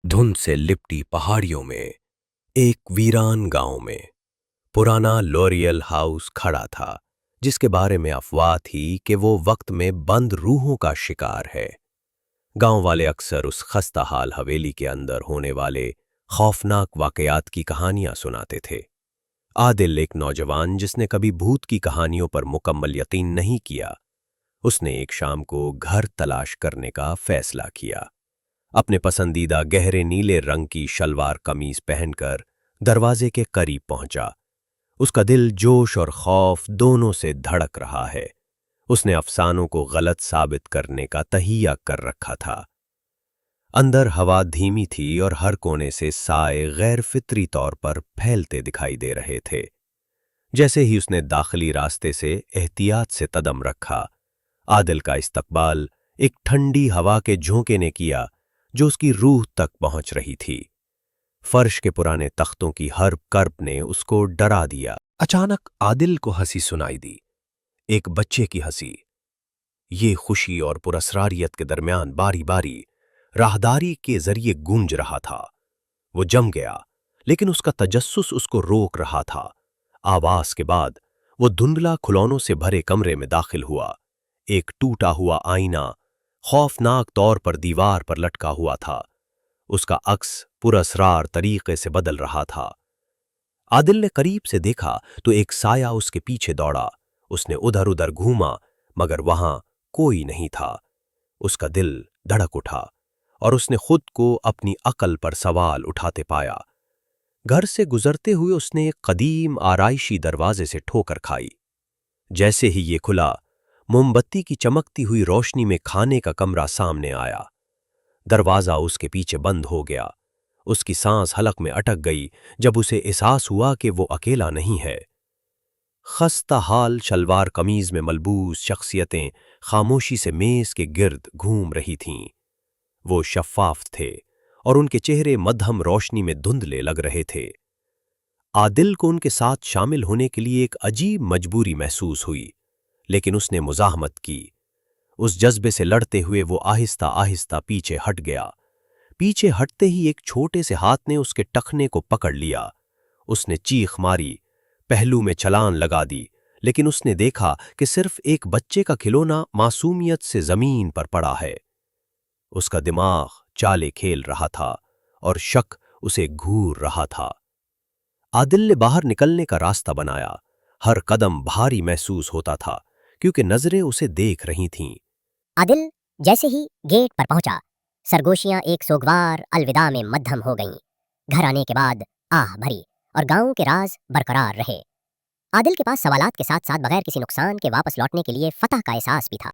धुंध से लिपटी पहाड़ियों में एक वीरान गांव में पुराना लॉरियल हाउस खड़ा था, जिसके बारे में अफवाह थी कि वो वक्त में बंद रूहों का शिकार है। गांव वाले अक्सर उस खस्ताहाल हवेली के अंदर होने वाले खौफनाक वाकयात की कहानियां सुनाते थे। आदिल एक नौजवान जिसने कभी भूत की कहानियों पर मुकम्मल यकीन नहीं किया, उसने एक शाम को घर तलाश करने का फैसला किया। अपने पसंदीदा गहरे नीले रंग की शलवार कमीज पहनकर दरवाजे के करीब पहुंचा। उसका दिल जोश और खौफ दोनों से धड़क रहा है। उसने अफसानों को गलत साबित करने का तहिया कर रखा था। अंदर हवा धीमी थी और हर कोने से साए गैर फितरी तौर पर फैलते दिखाई दे रहे थे। जैसे ही उसने दाखिली रास्ते से एहतियात से कदम रखा, आदिल का इस्तकबाल एक ठंडी हवा के झोंके ने किया जो उसकी रूह तक पहुंच रही थी। फर्श के पुराने तख्तों की हर कर्ब ने उसको डरा दिया। अचानक आदिल को हंसी सुनाई दी, एक बच्चे की हंसी। ये खुशी और पुरस्रारियत के दरमियान बारी बारी राहदारी के जरिए गूंज रहा था। वो जम गया, लेकिन उसका तजस्सुस उसको रोक रहा था। आवाज के बाद वो धुंधला खिलौनों से भरे कमरे में दाखिल हुआ। एक टूटा हुआ आईना खौफनाक तौर पर दीवार पर लटका हुआ था। उसका अक्स पुरअसरार तरीके से बदल रहा था। आदिल ने करीब से देखा तो एक साया उसके पीछे दौड़ा। उसने उधर उधर घूमा, मगर वहां कोई नहीं था। उसका दिल धड़क उठा और उसने खुद को अपनी अकल पर सवाल उठाते पाया। घर से गुजरते हुए उसने एक कदीम आराइशी दरवाजे से ठोकर खाई। जैसे ही ये खुला, मोमबत्ती की चमकती हुई रोशनी में खाने का कमरा सामने आया। दरवाजा उसके पीछे बंद हो गया। उसकी सांस हलक में अटक गई जब उसे एहसास हुआ कि वो अकेला नहीं है। खस्ता हाल शलवार कमीज में मलबूस शख्सियतें खामोशी से मेज के गिर्द घूम रही थीं। वो शफ्फाफ थे और उनके चेहरे मध्यम रोशनी में धुंधले लग रहे थे। आदिल को उनके साथ शामिल होने के लिए एक अजीब मजबूरी महसूस हुई, लेकिन उसने मुजाहमत की। उस जज्बे से लड़ते हुए वो आहिस्ता आहिस्ता पीछे हट गया। पीछे हटते ही एक छोटे से हाथ ने उसके टखने को पकड़ लिया। उसने चीख मारी, पहलू में छलांग लगा दी, लेकिन उसने देखा कि सिर्फ एक बच्चे का खिलौना मासूमियत से जमीन पर पड़ा है। उसका दिमाग चाले खेल रहा था और शक उसे घूर रहा था। आदिल ने बाहर निकलने का रास्ता बनाया। हर कदम भारी महसूस होता था क्योंकि नजरें उसे देख रही थीं। आदिल जैसे ही गेट पर पहुंचा, सरगोशियां एक सोगवार अलविदा में मद्धम हो गईं। घर आने के बाद आह भरी और गांव के राज बरकरार रहे। आदिल के पास सवालात के साथ साथ बगैर किसी नुकसान के वापस लौटने के लिए फतह का एहसास भी था।